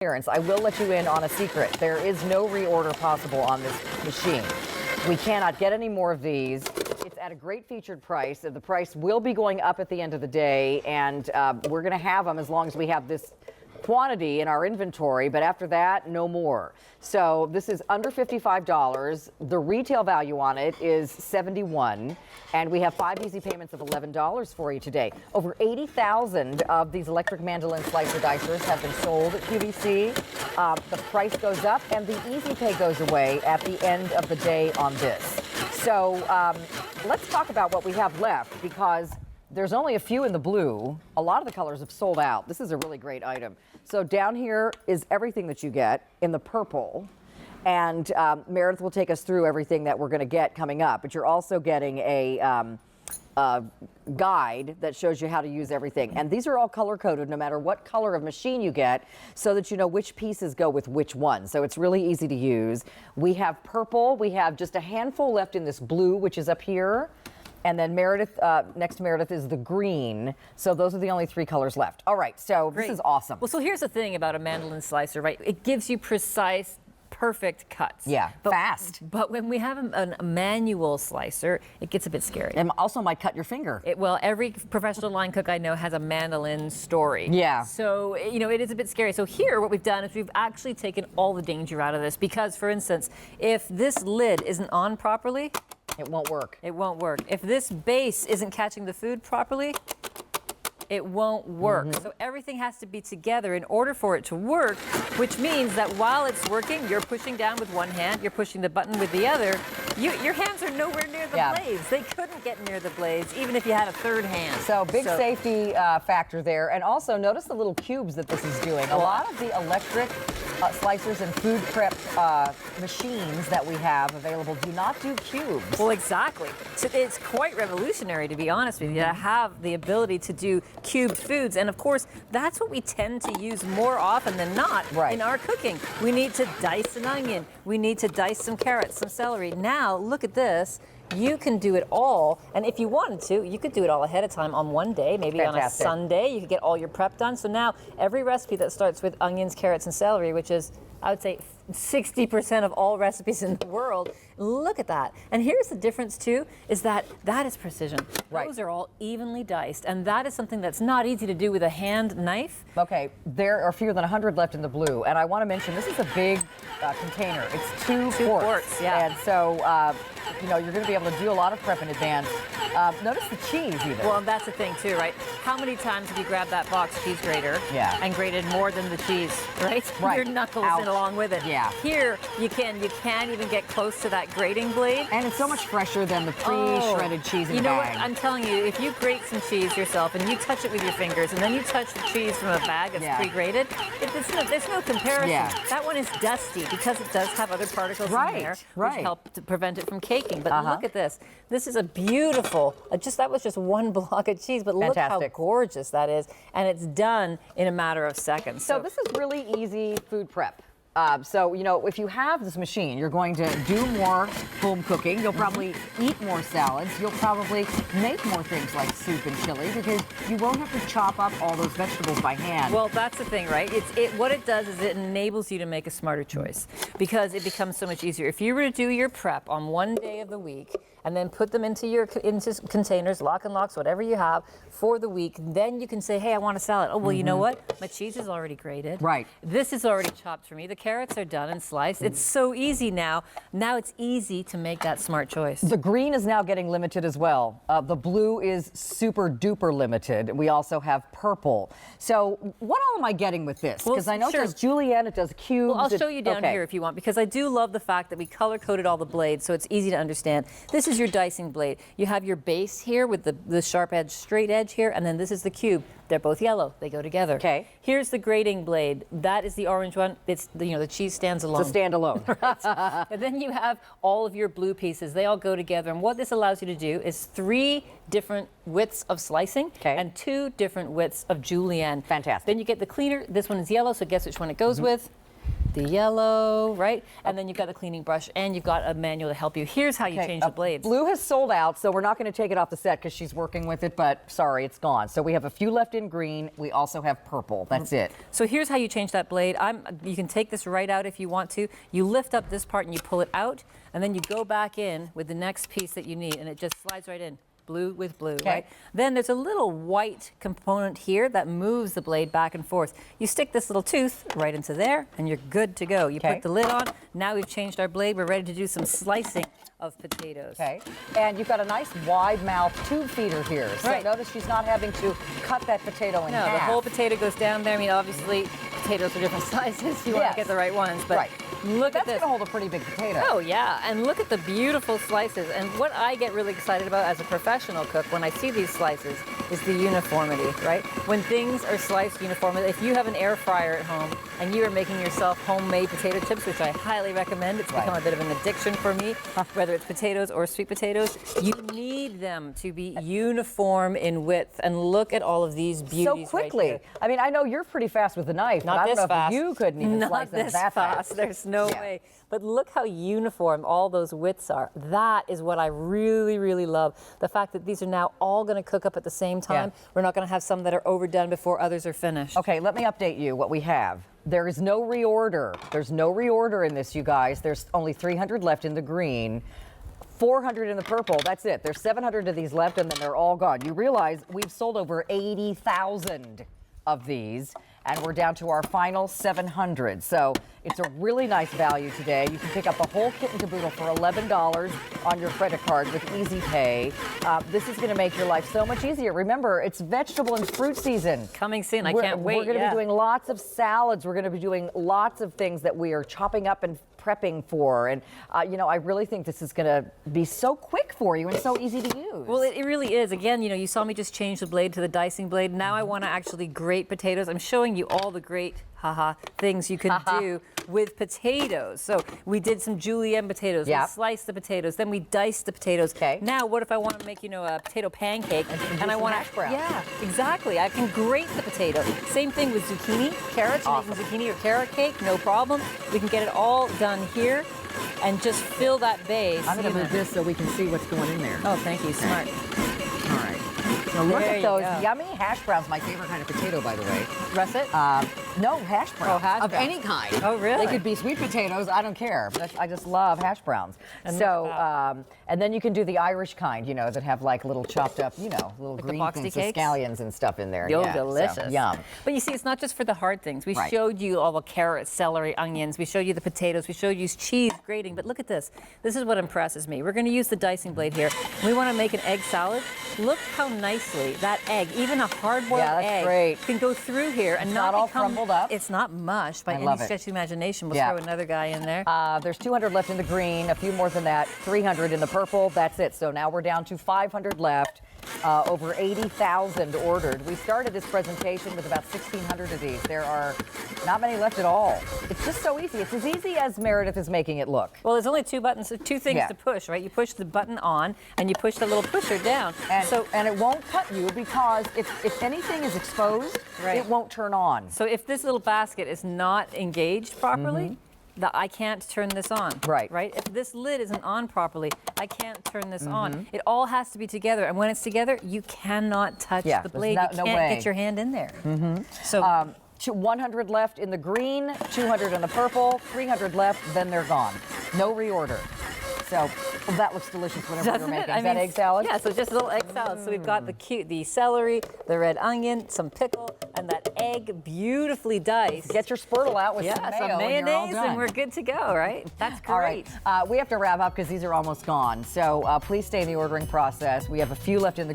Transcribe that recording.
clearance, I will let you in on a secret. There is no reorder possible on this machine. We cannot get any more of these. It's at a great featured price. The price will be going up at the end of the day, and we're going to have them as long as we have this quantity in our inventory, but after that, no more. So this is under $55. The retail value on it is $71, and we have 5 easy payments of $11 for you today. Over 80,000 of these electric mandolin slicer dicers have been sold at QVC. The price goes up, and the easy pay goes away at the end of the day on this. So let's talk about what we have left, because there's only a few in the blue. A lot of the colors have sold out. This is a really great item. So down here is everything that you get in the purple. And Meredith will take us through everything that we're going to get coming up. But you're also getting a guide that shows you how to use everything. And these are all color-coded no matter what color of machine you get, so that you know which pieces go with which one. So it's really easy to use. We have purple. We have just a handful left in this blue, which is up here. And then Meredith, next to Meredith is the green. So those are the only 3 colors left. All right, so Great. This is awesome. Well, so here's the thing about a mandolin slicer, right? It gives you precise, perfect cuts. Yeah, fast. But when we have a manual slicer, it gets a bit scary. And also might cut your finger. Well, every professional line cook I know has a mandolin story. Yeah. So, you know, it is a bit scary. So here, what we've done is we've actually taken all the danger out of this, because, for instance, if this lid isn't on properly, it won't work. It won't work. If this base isn't catching the food properly, it won't work. Mm-hmm. So everything has to be together in order for it to work, which means that while it's working, you're pushing down with one hand, you're pushing the button with the other. Your hands are nowhere near the blades. They couldn't get near the blades, even if you had a third hand. So big safety factor there. And also notice the little cubes that this is doing. A lot of the electric slicers and food prep machines that we have available do not do cubes. Well, exactly. So it's quite revolutionary, to be honest with you, to have the ability to do cubed foods. And of course, that's what we tend to use more often than not in our cooking. We need to dice an onion. We need to dice some carrots, some celery. Now, look at this. You can do it all, and if you wanted to, you could do it all ahead of time on one day, maybe on a Sunday. You could get all your prep done. So now every recipe that starts with onions, carrots, and celery, which is, I would say, 60% of all recipes in the world. Look at that. And here's the difference too, is that is precision. Those are all evenly diced, and that is something that's not easy to do with a hand knife. Okay, there are fewer than 100 left in the blue, and I want to mention this is a big container. It's 2 quarts. Yeah. And so, you know, you're going to be able to do a lot of prep in advance. Notice the cheese even. Well, and that's the thing too, right? How many times have you grabbed that box cheese grater and grated more than the cheese, right? Your knuckles in along with it. Yeah. Here, you can't even get close to that grating blade. And it's so much fresher than the pre-shredded cheese in the bag. You know what? I'm telling you, if you grate some cheese yourself and you touch it with your fingers and then you touch the cheese from a bag that's pre-grated, there's no comparison. Yeah. That one is dusty because it does have other particles in there which help to prevent it from caking. But look at this. This is a beautiful, that was just one block of cheese, but look how gorgeous that is. And it's done in a matter of seconds. So this is really easy food prep. So, you know, if you have this machine, you're going to do more home cooking. You'll probably eat more salads. You'll probably make more things like soup and chili, because you won't have to chop up all those vegetables by hand. Well, that's the thing, right? What it does is it enables you to make a smarter choice, because it becomes so much easier. If you were to do your prep on one day of the week and then put them into containers, lock and locks, whatever you have for the week, then you can say, hey, I want a salad. Oh, well, you know what? My cheese is already grated. Right. This is already chopped for me. The carrots are done and sliced. It's so easy now. Now it's easy to make that smart choice. The green is now getting limited as well. The blue is super duper limited. We also have purple. So what all am I getting with this? Because I know it does julienne, it does cubes. Well, I'll show you down here if you want, because I do love the fact that we color-coded all the blades so it's easy to understand. This is your dicing blade. You have your base here with the sharp edge, straight edge here, and then this is the cube. They're both yellow. They go together. Okay. Here's the grating blade. That is the orange one. It's the cheese stands alone. It's a standalone. Right. And then you have all of your blue pieces. They all go together. And what this allows you to do is 3 different widths of slicing and 2 different widths of julienne. Fantastic. Then you get the cleaner. This one is yellow, so guess which one it goes with? the yellow, right? And then you've got the cleaning brush and you've got a manual to help you. Here's how you change the blades. Blue has sold out, so we're not going to take it off the set because she's working with it, but sorry, it's gone. So we have a few left in green. We also have purple. That's it. So here's how you change that blade. You can take this right out if you want to. You lift up this part and you pull it out, and then you go back in with the next piece that you need, and it just slides right in. Blue with blue, right? Then there's a little white component here that moves the blade back and forth. You stick this little tooth right into there and you're good to go. You put the lid on. Now we've changed our blade. We're ready to do some slicing of potatoes. Okay. And you've got a nice wide mouth tube feeder here. So notice she's not having to cut that potato in half. No, the whole potato goes down there. I mean, obviously, potatoes are different sizes. You want to get the right ones. But look at this. That's going to hold a pretty big potato. Oh, yeah. And look at the beautiful slices. And what I get really excited about as a professional cook when I see these slices is the uniformity, right? When things are sliced uniformly, if you have an air fryer at home and you are making yourself homemade potato chips, which I highly recommend, it's become a bit of an addiction for me, whether it's potatoes or sweet potatoes, you need them to be uniform in width. And look at all of these beauties so quickly. Right here. I mean, I know you're pretty fast with the knife, but I don't know if you couldn't even slice them that fast. There's no way. But look how uniform all those widths are. That is what I really, really love. The fact that these are now all going to cook up at the same time. We're not going to have some that are overdone before others are finished. Okay, let me update you what we have. There is no reorder. There's no reorder in this, you guys. There's only 300 left in the green. 400 in the purple. That's it. There's 700 of these left, and then they're all gone. You realize we've sold over 80,000 of these, and we're down to our final 700. So it's a really nice value today. You can pick up the whole kit and caboodle for $11 on your credit card with Easy Pay. This is going to make your life so much easier. Remember, it's vegetable and fruit season. Coming soon. I can't wait. We're going to be doing lots of salads. We're going to be doing lots of things that we are chopping up and prepping for. And, you know, I really think this is going to be so quick for you and so easy to use. Well, it really is. Again, you know, you saw me just change the blade to the dicing blade. Now I want to actually grate potatoes. I'm showing you all the great things you can do with potatoes. So we did some julienne potatoes. We sliced the potatoes. Then we diced the potatoes. Now what if I want to make, you know, a potato pancake and I want hash browns? Yeah, exactly. I can grate the potato. Same thing with zucchini, carrots. Making zucchini or carrot cake, no problem. We can get it all done here and just fill that base. I'm going to move this so we can see what's going in there. Oh, thank you. Smart. All right. So look at those yummy hash browns. My favorite kind of potato, by the way. Russet? No, hash browns. Oh, hash of browns. any kind. Oh, really? They could be sweet potatoes. I don't care. I just love hash browns. And so, and then you can do the Irish kind, you know, that have like little chopped up, you know, little like green things, the scallions and stuff in there. Oh, delicious. So, yum. But you see, it's not just for the hard things. We showed you all the carrots, celery, onions. We showed you the potatoes. We showed you cheese grating. But look at this. This is what impresses me. We're going to use the dicing blade here. We want to make an egg salad. Look how nicely that egg, even a hard-boiled egg, can go through here and not all become crumbled up. It's not mush by any stretch of the imagination. We'll throw another guy in there. There's 200 left in the green, a few more than that, 300 in the purple. That's it. So now we're down to 500 left. Over 80,000 ordered. We started this presentation with about 1,600 of these. There are not many left at all. It's just so easy. It's as easy as Meredith is making it look. Well, there's only two buttons, two things to push, right? You push the button on and you push the little pusher down. And it won't cut you because if anything is exposed, it won't turn on. So if this little basket is not engaged properly, I can't turn this on. Right? If this lid isn't on properly, I can't turn this on. It all has to be together. And when it's together, you cannot touch the blade. You can't get your hand in there. So 100 left in the green, 200 in the purple, 300 left, then they're gone. No reorder. So that looks delicious whatever you're making. Is that egg salad? Yeah, so just a little egg salad. So we've got the celery, the red onion, some pickle, and that egg beautifully diced. Get your spurtle out with some mayo mayonnaise, and we're good to go, right? That's great. All right. We have to wrap up because these are almost gone. So please stay in the ordering process. We have a few left in the